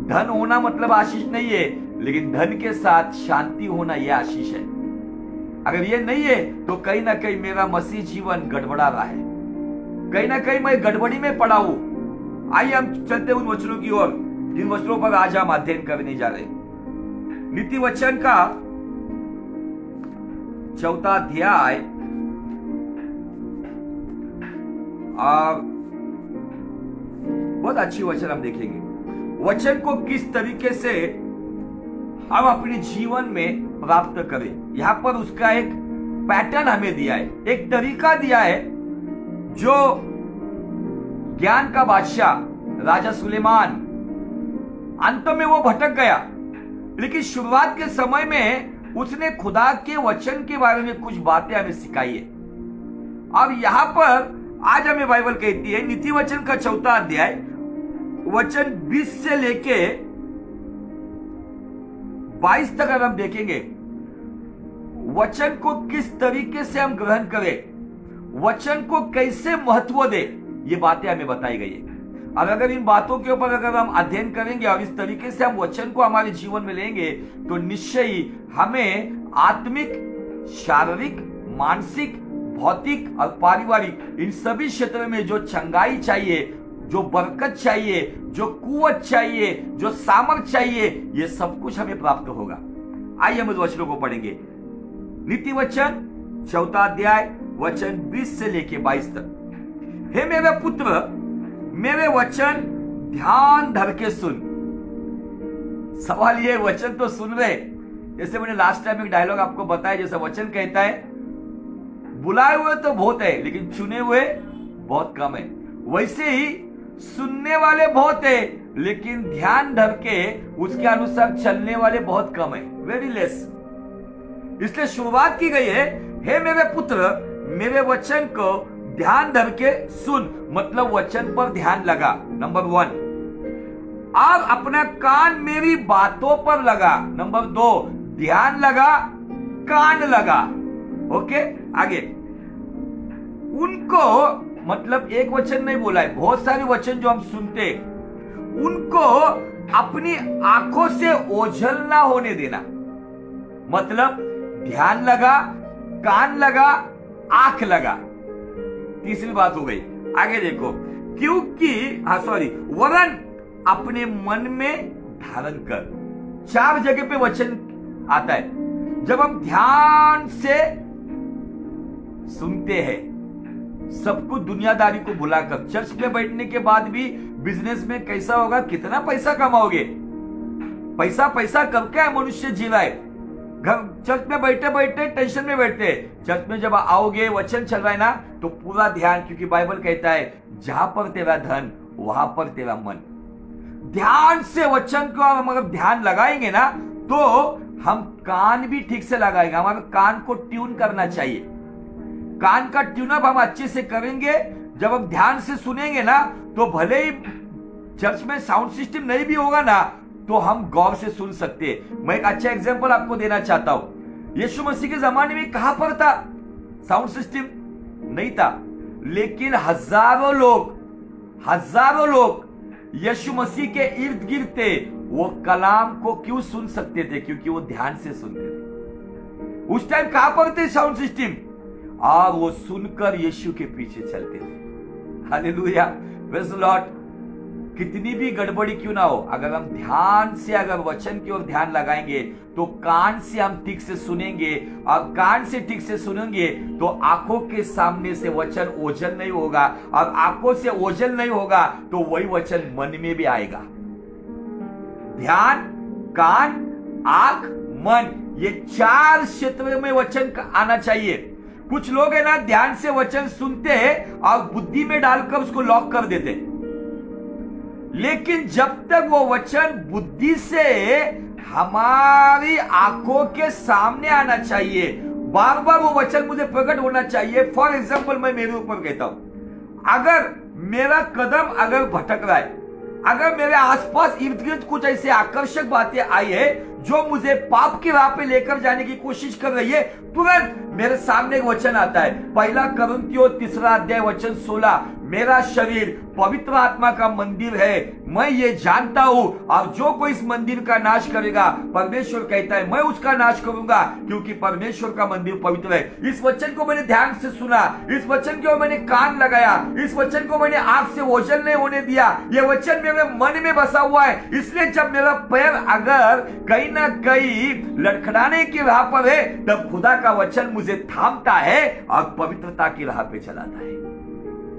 धन होना मतलब आशीष नहीं है, लेकिन धन के साथ शांति होना यह आशीष है। अगर ये नहीं है तो कहीं ना कहीं मेरा मसीह जीवन गड़बड़ा रहा है, कहीं ना कहीं मैं गड़बड़ी में पड़ा हूं। आइए हम चलते उन वचनों की ओर जिन वचनों पर आज हम अध्ययन करने जा रहे हैं। नीति वचन का 4 अध्याय और बहुत अच्छी वचन हम देखेंगे। वचन को किस तरीके से हम अपने जीवन में प्राप्त करें, यहां पर उसका एक पैटर्न हमें दिया है, एक तरीका दिया है। जो ज्ञान का बादशाह राजा सुलेमान, अंत में वो भटक गया, लेकिन शुरुआत के समय में उसने खुदा के वचन के बारे में कुछ बातें हमें सिखाई है। और यहां पर आज हमें बाइबल कहती है, नीति वचन का 4 अध्याय वचन 20 से लेके 22 तक अगर हम देखेंगे, वचन को किस तरीके से हम ग्रहण करें, वचन को कैसे महत्व दे, ये बातें हमें बताई गई है। और अगर इन बातों के ऊपर अगर हम अध्ययन करेंगे और इस तरीके से हम वचन को हमारे जीवन में लेंगे, तो निश्चय ही हमें आत्मिक, शारीरिक, मानसिक, भौतिक और पारिवारिक इन सभी क्षेत्रों में जो चंगाई चाहिए, जो बरकत चाहिए, जो कुवत चाहिए, जो सामर्थ चाहिए, ये सब कुछ हमें प्राप्त होगा। आइए हम इस वचनों को पढ़ेंगे। नीति वचन 4 अध्याय वचन 20 से लेके 22 तक। हे मेरे पुत्र, मेरे वचन ध्यान धर के सुन। सवाल ये, वचन तो सुन रहे, जैसे मैंने लास्ट टाइम एक डायलॉग आपको बताया, जैसा वचन कहता है बुलाए हुए तो बहुत है लेकिन चुने हुए बहुत कम है, वैसे ही सुनने वाले बहुत है लेकिन ध्यान धर के उसके अनुसार चलने वाले बहुत कम है, वेरी लेस। इसलिए शुरुआत की गई है, हे मेरे पुत्र, मेरे वचन को ध्यान धर के सुन, मतलब वचन पर ध्यान लगा, नंबर 1। और अपना कान मेरी बातों पर लगा, नंबर 2। ध्यान लगा, कान लगा। ओके, आगे। उनको, मतलब एक वचन नहीं बोला है, बहुत सारे वचन जो हम सुनते, उनको अपनी आंखों से ओझल ना होने देना, मतलब ध्यान लगा, कान लगा, आंख लगा। तीसरी बात हो गई, आगे देखो, क्योंकि वरन अपने मन में धारण कर। 4 जगह पे वचन आता है। जब हम ध्यान से सुनते हैं, सब कुछ दुनियादारी को भुलाकर, चर्च में बैठने के बाद भी बिजनेस में कैसा होगा, कितना पैसा कमाओगे, पैसा पैसा कब क्या मनुष्य जी रहा है, घर चर्च में बैठे बैठे टेंशन में बैठते हैं। चर्च में जब आओगे, वचन चल रहा है ना, तो पूरा ध्यान, क्योंकि बाइबल कहता है जहां पर तेरा धन वहां पर तेरा मन। ध्यान से वचन को हम अगर ध्यान लगाएंगे ना, तो हम कान भी ठीक से लगाएंगे। हमारे कान को ट्यून करना चाहिए। कान का ट्यूनअप हम अच्छे से करेंगे। जब हम ध्यान से सुनेंगे ना, तो भले ही चर्च में साउंड सिस्टम नहीं भी होगा ना, तो हम गौर से सुन सकते हैं। मैं एक अच्छा एग्जांपल आपको देना चाहता हूं। यीशु मसीह के जमाने में कहां पर था साउंड सिस्टम? नहीं था, लेकिन हजारों लोग यीशु मसीह के इर्द गिर्द थे। वो कलाम को क्यों सुन सकते थे? क्योंकि वो ध्यान से सुनते थे। उस टाइम कहां पर थे साउंड सिस्टम? और वो सुनकर यीशु के पीछे चलते थे। Hallelujah, praise the Lord. कितनी भी गड़बड़ी क्यों ना हो, अगर हम ध्यान से अगर वचन की ओर ध्यान लगाएंगे, तो कान से हम ठीक से सुनेंगे, और कान से ठीक से सुनेंगे तो आंखों के सामने से वचन ओझल नहीं होगा, और आंखों से ओझल नहीं होगा तो वही वचन मन में भी आएगा। ध्यान, कान, आंख, मन, ये 4 क्षेत्र में वचन आना चाहिए। कुछ लोग है ना, ध्यान से वचन सुनते हैं और बुद्धि में डालकर उसको लॉक कर देते हैं। लेकिन जब तक वो वचन बुद्धि से हमारी आंखों के सामने आना चाहिए, बार बार वो वचन मुझे प्रकट होना चाहिए। फॉर एग्जाम्पल, मैं मेरे ऊपर कहता हूं, अगर मेरा कदम अगर भटक रहा है, अगर मेरे आसपास इर्द गिर्द कुछ ऐसे आकर्षक बातें आई है जो मुझे पाप की राह पे लेकर जाने की कोशिश कर रही है, तुरंत मेरे सामने एक वचन आता है। 1 कुरिन्थियों 3 अध्याय वचन 16, मेरा शरीर पवित्र आत्मा का मंदिर है, मैं ये जानता हूं, और जो कोई इस मंदिर का नाश करेगा, परमेश्वर कहता है मैं उसका नाश करूंगा, क्योंकि परमेश्वर का मंदिर पवित्र है। इस वचन को मैंने ध्यान से सुना, इस वचन को मैंने कान लगाया, इस वचन को मैंने आंख से ओझल नहीं होने दिया। ये वचन मेरे मन में बसा हुआ है। इसलिए जब मेरा पैर अगर कहीं ना कहीं लड़खड़ाने की राह पर है, तब खुदा का वचन मुझे थामता है और पवित्रता की राह पे चलाता है।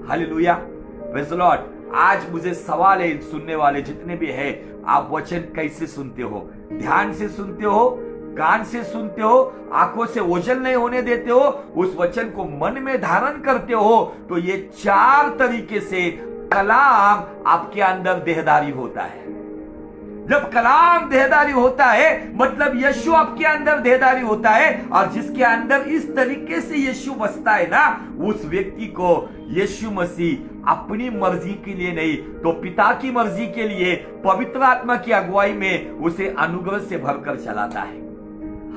Hallelujah, praise the Lord. आज मुझे सवाल है, सुनने वाले जितने भी हैं, आप वचन कैसे सुनते हो? ध्यान से सुनते हो, कान से सुनते हो, आंखों से ओझल नहीं होने देते हो, उस वचन को मन में धारण करते हो, तो ये 4 तरीके से कलाम आपके अंदर देहधारी होता है। जब कलाम देहधारी होता है, मतलब यीशु आपके अंदर देहधारी होता है, और जिसके अंदर इस तरीके से यीशु बसता है ना, उस व्यक्ति को यीशु मसीह अपनी मर्जी के लिए नहीं, तो पिता की मर्जी के लिए पवित्र आत्मा की अगुवाई में उसे अनुग्रह से भरकर चलाता है।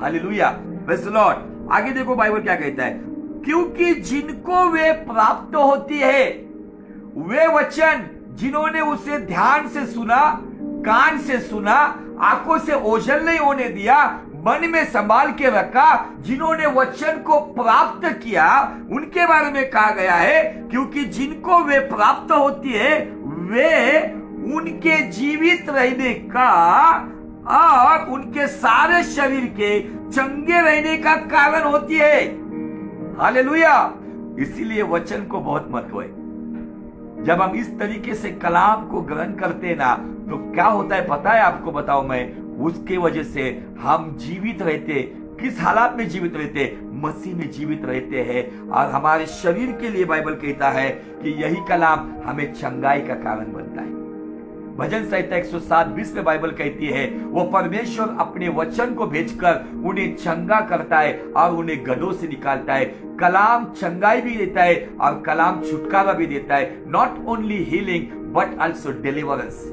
Hallelujah, praise the Lord. आगे देखो बाइबल क्या कहता है, क्योंकि जिनको वे प्राप्त होती है, वे वचन जिन्होंने उसे ध्यान से सुना, कान से सुना, आंखों से ओझल नहीं होने दिया, मन में संभाल के रखा, जिन्होंने वचन को प्राप्त किया, उनके बारे में कहा गया है, क्योंकि जिनको वे प्राप्त होती है, वे उनके जीवित रहने का और उनके सारे शरीर के चंगे रहने का कारण होती है। हालेलुया। इसीलिए वचन को बहुत महत्व है। जब हम इस तरीके से कलाम को ग्रहण करते हैं ना, तो क्या होता है पता है आपको? बताओ मैं, उसके वजह से हम जीवित रहते। किस हालात में जीवित रहते? मसीह में जीवित रहते हैं। और हमारे शरीर के लिए बाइबल कहता है कि यही कलाम हमें चंगाई का कारण बनता है। भजन संहिता 107:20 में बाइबल कहती है, वो परमेश्वर अपने वचन को भेजकर उन्हें चंगा करता है और उन्हें गड्ढों से निकालता है। कलाम चंगाई भी देता है और कलाम छुटकारा भी देता है। Not only healing but also deliverance.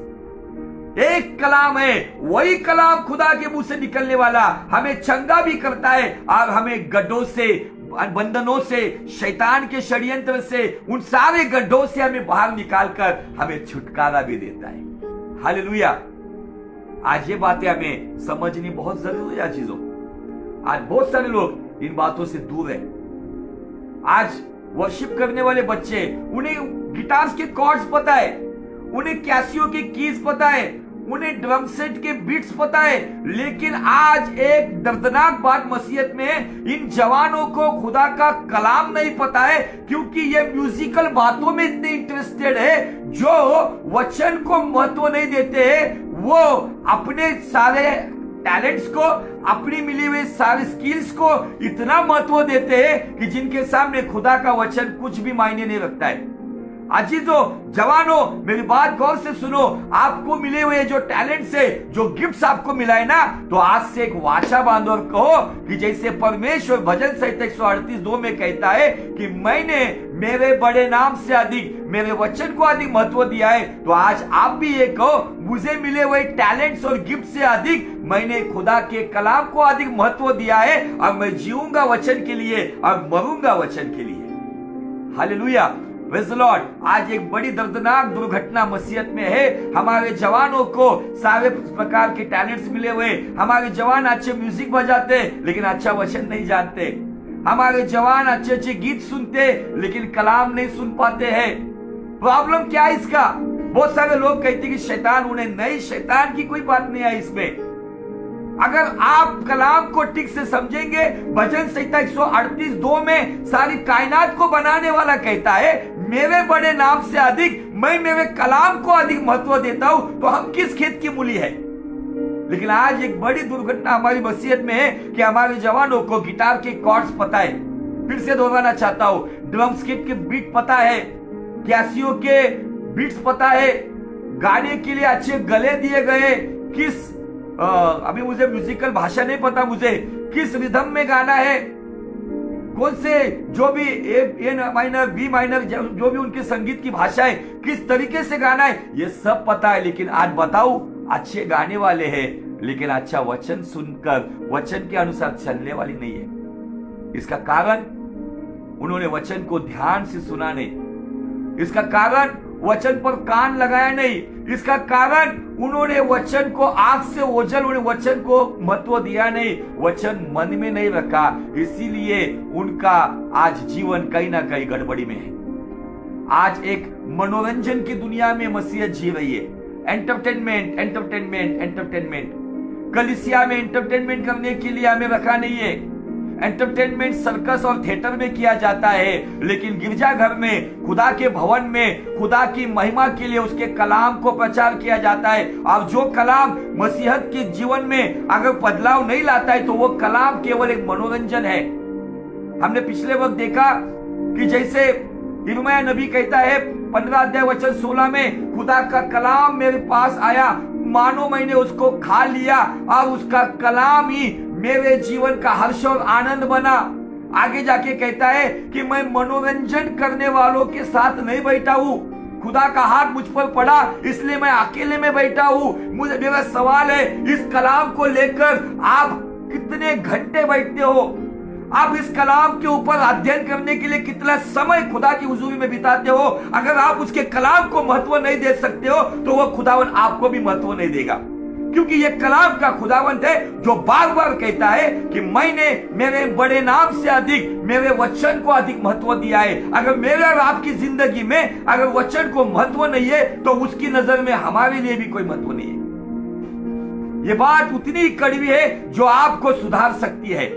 एक कलाम है, वही कलाम खुदा के मुंह से निकलने वाला हमें चंगा भी करता है और हमें गड्ढों से, बंधनों से, शैतान के षड्यंत्र से, उन सारे गड्ढों से हमें बाहर निकालकर हमें छुटकारा भी देता है। हालेलुया। आज ये बातें हमें समझनी बहुत जरूरी है। चीजों आज बहुत सारे लोग इन बातों से दूर है। आज वर्शिप करने वाले बच्चे, उन्हें गिटार्स के कॉर्ड्स पता है, उन्हें कैसियो के कीज पता है, उन्हें ड्रम सेट के बीट्स पता है, लेकिन आज एक दर्दनाक बात मसीहत में, इन जवानों को खुदा का कलाम नहीं पता है, क्योंकि ये म्यूजिकल बातों में इतने इंटरेस्टेड है, जो वचन को महत्व नहीं देते हैं। वो अपने सारे टैलेंट्स को, अपनी मिली हुई सारे स्किल्स को इतना महत्व देते हैं कि जिनके सामने खुदा का वचन कुछ भी मायने नहीं रखता है। अजीजों, जवानों, मेरी बात गौर से सुनो। आपको मिले हुए जो टैलेंट्स है, जो गिफ्ट्स आपको मिला है ना, तो आज से एक वाचा बांधो और कहो कि जैसे परमेश्वर भजन संहिता 138:2 में कहता है कि मैंने मेरे बड़े नाम से अधिक, मेरे वचन को अधिक महत्व दिया है, तो आज आप भी ये कहो, मुझे मिले हुए टैलेंट्स और गिफ्ट से अधिक मैंने खुदा के कलाम को अधिक महत्व दिया है और मैं जीऊंगा वचन के लिए और मरूंगा वचन के लिए। Hallelujah, praise the Lord. आज एक बड़ी दर्दनाक दुर्घटना मसीहत में है। हमारे जवानों को सारे प्रकार के टैलेंट्स मिले हुए, हमारे जवान अच्छे म्यूजिक बजाते लेकिन अच्छा वचन नहीं जानते, हमारे जवान अच्छे अच्छे गीत सुनते लेकिन कलाम नहीं सुन पाते हैं। प्रॉब्लम क्या है इसका? बहुत सारे लोग कहते कि शैतान उन्हें नहीं, शैतान की कोई बात नहीं है इसमें। अगर आप कलाम को ठीक से समझेंगे, भजन संहिता 138:2 में सारी कायनात को बनाने वाला कहता है, मेरे बड़े नाम से अधिक मैं मेरे कलाम को अधिक महत्व देता हूं, तो हम किस खेत की मूली है? लेकिन आज एक बड़ी दुर्घटना हमारी मसीहत में है कि हमारे जवानों को गिटार के कॉर्ड्स पता है। फिर से दोहराना चाहता हूं, ड्रम्स किट के बीट पता है, कैसियो के बीट्स पता है, गाने के लिए अच्छे गले दिए गए, किस अभी मुझे म्यूजिकल भाषा नहीं पता, मुझे किस रिदम में गाना है, कौन से जो भी ए माइनर, बी माइनर, जो भी उनके संगीत की भाषा है, किस तरीके से गाना है, ये सब पता है। लेकिन आज बताओ, अच्छे गाने वाले हैं लेकिन अच्छा वचन सुनकर वचन के अनुसार चलने वाली नहीं है। इसका कारण उन्होंने वचन को ध्यान से सुना नहीं, इसका कारण वचन पर कान लगाया नहीं, इसका कारण उन्होंने वचन को आंख से ओझल, उन्हें वचन को महत्व दिया नहीं, वचन मन में नहीं रखा, इसीलिए उनका आज जीवन कहीं ना कहीं गड़बड़ी में है। आज एक मनोरंजन की दुनिया में मसीहत जी रही है। Entertainment, entertainment, entertainment. कलीसिया में एंटरटेनमेंट करने के लिए हमें रखा नहीं है। एंटरटेनमेंट सर्कस और थिएटर में किया जाता है, लेकिन गिरजाघर में, खुदा के भवन में, खुदा की महिमा के लिए उसके कलाम को प्रचार किया जाता है। और जो कलाम मसीहत के जीवन में अगर बदलाव नहीं लाता है, तो वो कलाम केवल एक मनोरंजन है। हमने पिछले वक्त देखा कि जैसे यिर्मयाह नबी कहता है 15 अध्याय वचन 16 में, खुदा का कलाम मेरे पास आया, मानो मैंने उसको खा लिया और उसका कलाम ही मेरे जीवन का हर्ष और आनंद बना। आगे जाके कहता है कि मैं मनोरंजन करने वालों के साथ नहीं बैठा हूं, खुदा का हाथ मुझ पर पड़ा इसलिए मैं अकेले में बैठा हूं। मुझे, मेरा सवाल है, इस कलाम को लेकर आप कितने घंटे बैठते हो? आप इस कलाम के ऊपर अध्ययन करने के लिए कितना समय खुदा की हुजूरी में बिताते हो? अगर आप उसके कलाम को महत्व नहीं दे सकते हो, तो वह खुदावन आपको भी महत्व नहीं देगा, क्योंकि यह कलाम का खुदावंत है जो बार बार कहता है कि मैंने मेरे बड़े नाम से अधिक मेरे वचन को अधिक महत्व दिया है। अगर मेरे और आपकी जिंदगी में अगर वचन को महत्व नहीं है, तो उसकी नजर में हमारे लिए भी कोई महत्व नहीं है। यह बात उतनी कड़वी है जो आपको सुधार सकती है।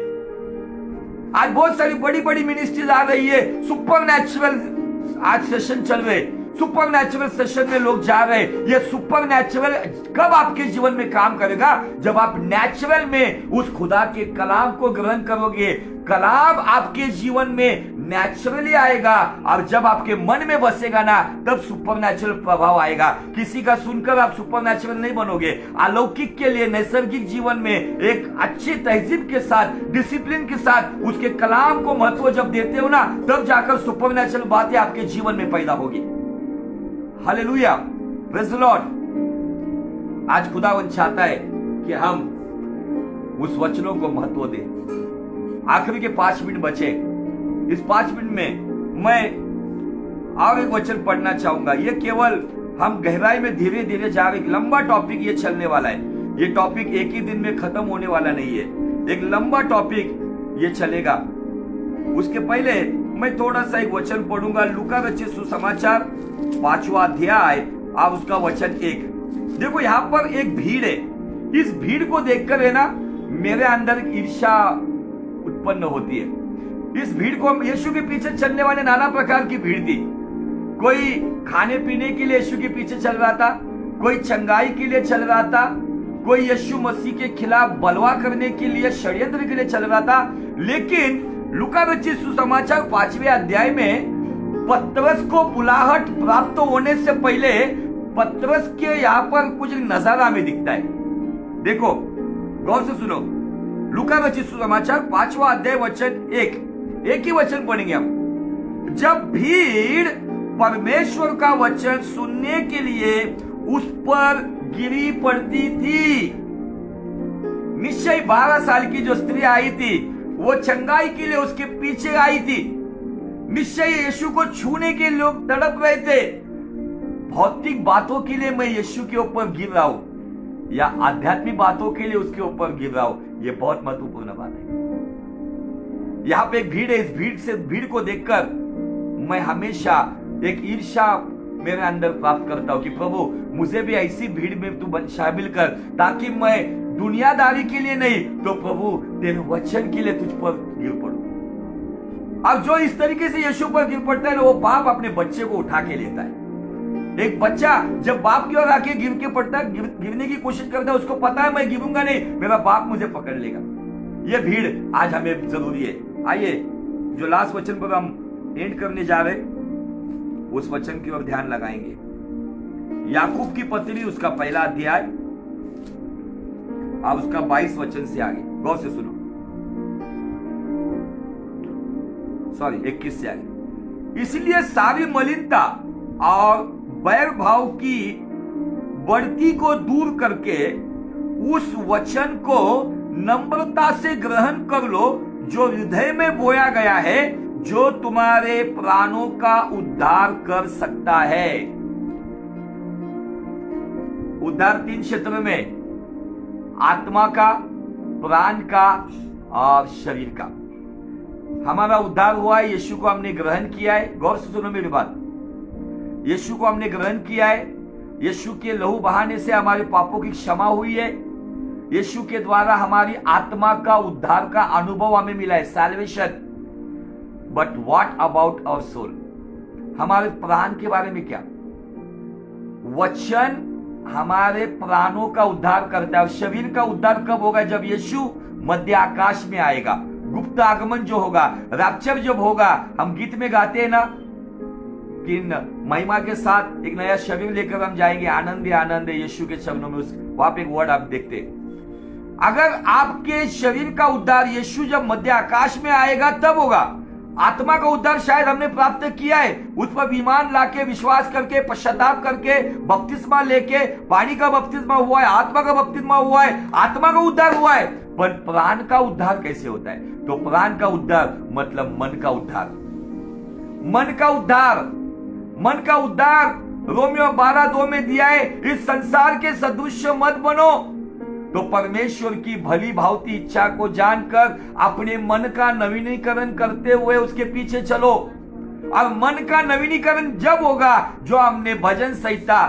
आज बहुत सारी बड़ी बड़ी मिनिस्ट्रीज आ रही है, सुपर नेचुरल आज सेशन चल रहे, सुपरनैचुरल सेशन में लोग जा रहे हैं। ये सुपरनैचुरल कब आपके जीवन में काम करेगा? जब आप नेचुरल में उस खुदा के कलाम को ग्रहण करोगे। कलाम आपके जीवन में नेचुरली आएगा और जब आपके मन में बसेगा ना, तब सुपरनैचुरल प्रभाव आएगा। किसी का सुनकर आप सुपरनैचुरल नहीं बनोगे। अलौकिक के लिए नैसर्गिक जीवन में एक अच्छी तहजीब के साथ, डिसिप्लिन के साथ उसके कलाम को महत्व जब देते हो ना, तब जाकर सुपरनैचुरल बातें आपके जीवन में पैदा होगी। Hallelujah, praise the Lord. आज खुदावंद चाहता है कि हम उस वचनों को महत्व दें। आखिरी के 5 मिनट बचे। इस 5 मिनट में मैं और एक वचन पढ़ना चाहूंगा। ये केवल हम गहराई में धीरे धीरे जा रहे। लंबा टॉपिक ये चलने वाला है। ये टॉपिक एक ही दिन में खत्म होने वाला नहीं है। एक लंबा टॉपिक ये चलेगा। उसके पहले मैं थोड़ा सा एक वचन पढ़ूंगा। लूका रचित सुसमाचार 5वां अध्याय और उसका वचन 1। देखो यहाँ पर एक भीड़ है। इस भीड़ को देखकर है ना, मेरे अंदर ईर्ष्या उत्पन्न होती है। इस भीड़ को, यीशु के पीछे चलने वाले नाना प्रकार की भीड़ थी। कोई खाने पीने के लिए यीशु के पीछे चल रहा था, कोई चंगाई के लिए चल रहा था, कोई यीशु मसीह के खिलाफ बलवा करने के लिए, षड्यंत्र के लिए चल रहा था। लेकिन लूका रचित सुसमाचार 5वें अध्याय में पतरस को बुलाहट प्राप्त होने से पहले पतरस के यहाँ पर कुछ नजारा में दिखता है। देखो, गौर से सुनो। लूका रचित सुसमाचार 5वां अध्याय वचन 1। एक ही वचन पढ़ेंगे हम। जब भीड़ परमेश्वर का वचन सुनने के लिए उस पर गिरी पड़ती थी। निश्चय 12 साल की जो स्त्री आई थी, वो चंगाई के लिए उसके पीछे आई थी। निश्चय यीशु को छूने के लोग तड़प रहे थे। भौतिक बातों के लिए मैं यीशु के ऊपर गिर रहा हूं या आध्यात्मिक बातों के लिए उसके ऊपर गिर रहा हूं, यह बहुत महत्वपूर्ण बात है। यहां पे एक भीड़ है। इस भीड़ को देखकर मैं हमेशा एक ईर्ष्या मेरे अंदर प्राप्त करता हूं कि प्रभु, मुझे भी ऐसी भीड़ में तू शामिल कर, ताकि मैं दुनियादारी के लिए नहीं तो प्रभु तेरे वचन के लिए तुझ पर गिर पड़ूं। अब जो इस तरीके से यीशु पर गिर पड़ता है, वो बाप अपने बच्चे को उठा के लेता है। एक बच्चा जब बाप की ओर आके गिर के पड़ता है, गिरने की कोशिश करता है, उसको पता है मैं गिरूंगा नहीं, मेरा बाप मुझे पकड़ लेगा। ये भीड़ आज हमें जरूरी है। आइए, जो लास्ट वचन पर हम एंड करने जा रहे, उस वचन की ओर ध्यान लगाएंगे। याकूब की पत्री, उसका 1 अध्याय और उसका 22 वचन से आगे। गौर से सुनो। 21 से आगे। इसलिए सारी मलिनता और बैर भाव की बढ़ती को दूर करके उस वचन को नम्रता से ग्रहण कर लो, जो हृदय में बोया गया है, जो तुम्हारे प्राणों का उद्धार कर सकता है। उद्धार 3 क्षेत्र में, आत्मा का, प्राण का और शरीर का। हमारा उद्धार हुआ है, यीशु को हमने ग्रहण किया है। गौर से सुनो मेरी बात। यीशु को हमने ग्रहण किया है। यीशु के लहू बहाने से हमारे पापों की क्षमा हुई है। यीशु के द्वारा हमारी आत्मा का उद्धार का अनुभव हमें मिला है, salvation. But what about our soul? हमारे प्राण के बारे में क्या? वचन हमारे प्राणों का उद्धार करता है। और शरीर का उद्धार कब होगा? जब यीशु मध्य आकाश में आएगा, गुप्त आगमन जो होगा, रैप्चर जब होगा। हम गीत में गाते हैं ना कि महिमा के साथ एक नया शरीर लेकर हम जाएंगे, आनंद आनंद है यीशु के चरणों में। वहां पे एक वर्ड आप देखते हैं। अगर आपके शरीर का उद्धार यीशु जब मध्य आकाश में आएगा तब होगा। आत्मा का उद्धार शायद हमने प्राप्त किया है, उस पर ईमान लाके, विश्वास करके, पश्चाताप करके, बपतिस्मा लेके, पानी का बपतिस्मा हुआ है, आत्मा का बपतिस्मा हुआ है, आत्मा का उद्धार हुआ है। पर प्राण का उद्धार कैसे होता है? तो प्राण का उद्धार मतलब मन का उद्धार। मन का उद्धार, मन का उद्धार रोमियो 12:2 में दिया है। इस संसार के सदृश मत बनो, तो परमेश्वर की भली भावती इच्छा को जानकर अपने मन का नवीनीकरण करते हुए उसके पीछे चलो। और मन का नवीनीकरण जब होगा, जो हमने भजन संहिता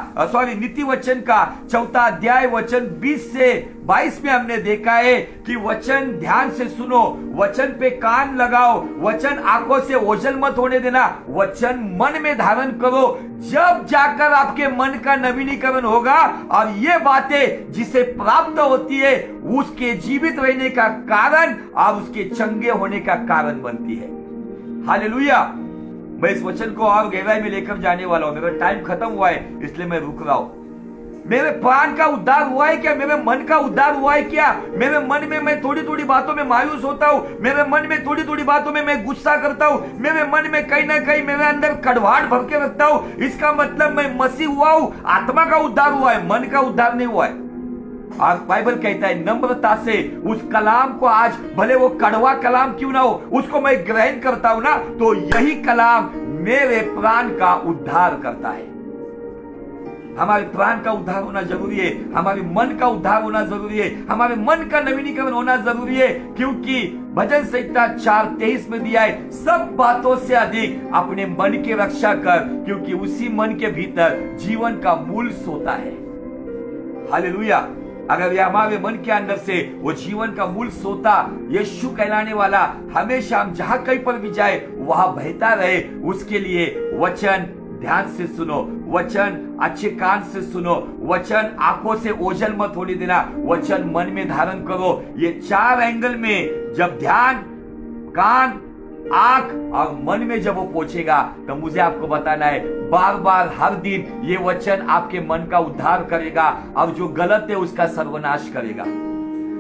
नीति वचन का 4 अध्याय वचन 20 से 22 में हमने देखा है कि वचन ध्यान से सुनो, वचन पे कान लगाओ, वचन आंखों से ओझल मत होने देना, वचन मन में धारण करो, जब जाकर आपके मन का नवीनीकरण होगा और ये बातें जिसे प्राप्त होती है उसके जीवित रहने का कारण और उसके चंगे होने का कारण बनती है। हालेलुया। मैं इस वचन को और गहराई में लेकर जाने वाला हूं। मेरा टाइम खत्म हुआ है इसलिए मैं रुक रहा हूं। मेरे प्राण का उद्धार हुआ है क्या? मेरे मन का उद्धार हुआ है क्या? मेरे मन में मैं थोड़ी थोड़ी बातों में मायूस होता हूं, मेरे मन में थोड़ी थोड़ी बातों में मैं गुस्सा करता हूं, मेरे मन में कहीं ना कहीं मेरे अंदर कड़वाहट भर के रखता हूं, इसका मतलब मैं मसीह हुआ हूं, आत्मा का उद्धार हुआ है, मन का उद्धार नहीं हुआ है। और बाइबल कहता है नम्रता से उस कलाम को, आज भले वो कड़वा कलाम क्यों ना हो, उसको मैं ग्रहण करता हूं ना, तो यही कलाम मेरे प्राण का उद्धार करता है। हमारे प्राण का उद्धार होना जरूरी है, हमारे मन का उद्धार होना जरूरी है, हमारे मन का नवीनीकरण होना जरूरी है, क्योंकि भजन संहिता 4:23 में दिया है, सब बातों से अधिक अपने मन की रक्षा कर, क्योंकि उसी मन के भीतर जीवन का मूल सोता है। हालेलुया। अगर ये हमारे मन के अंदर से वो जीवन का मूल सोता यीशु कहलाने वाला हमेशा हम जहां कहीं पर भी जाए वहां बहता रहे, उसके लिए वचन ध्यान से सुनो, वचन अच्छे कान से सुनो, वचन आंखों से ओझल मत होने देना, वचन मन में धारण करो। ये 4 एंगल में जब ध्यान, कान, आंख और मन में जब वो पहुंचेगा तो मुझे आपको बताना है, बार बार हर दिन ये वचन आपके मन का उद्धार करेगा और जो गलत है उसका सर्वनाश करेगा,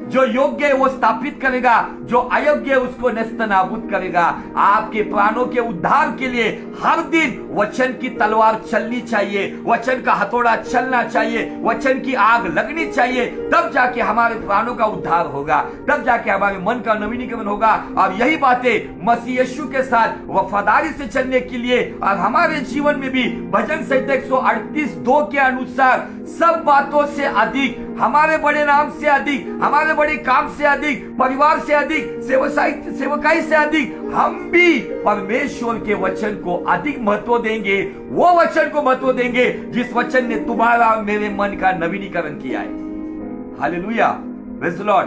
जो योग्य है वो स्थापित करेगा, जो अयोग्य है उसको नष्ट नाबूद करेगा। आपके प्राणों के उद्धार के लिए हर दिन वचन की तलवार चलनी चाहिए, वचन का हथौड़ा चलना चाहिए, वचन की आग लगनी चाहिए, तब जाके हमारे प्राणों का उद्धार होगा, तब जाके हमारे मन का नवीनीकरण होगा। और यही बातें मसीह यीशु के साथ वफादारी से चलने के लिए और हमारे जीवन में भी भजन संहिता 138:2 के अनुसार सब बातों से अधिक, हमारे बड़े नाम से अधिक, हमारे बड़े काम से अधिक, परिवार से अधिक, सेवकाई से अधिक, हम भी परमेश्वर के वचन को अधिक महत्व देंगे, वो वचन को महत्व देंगे जिस वचन ने तुम्हारा मेरे मन का नवीनीकरण किया है। हालेलुया। Praise the Lord.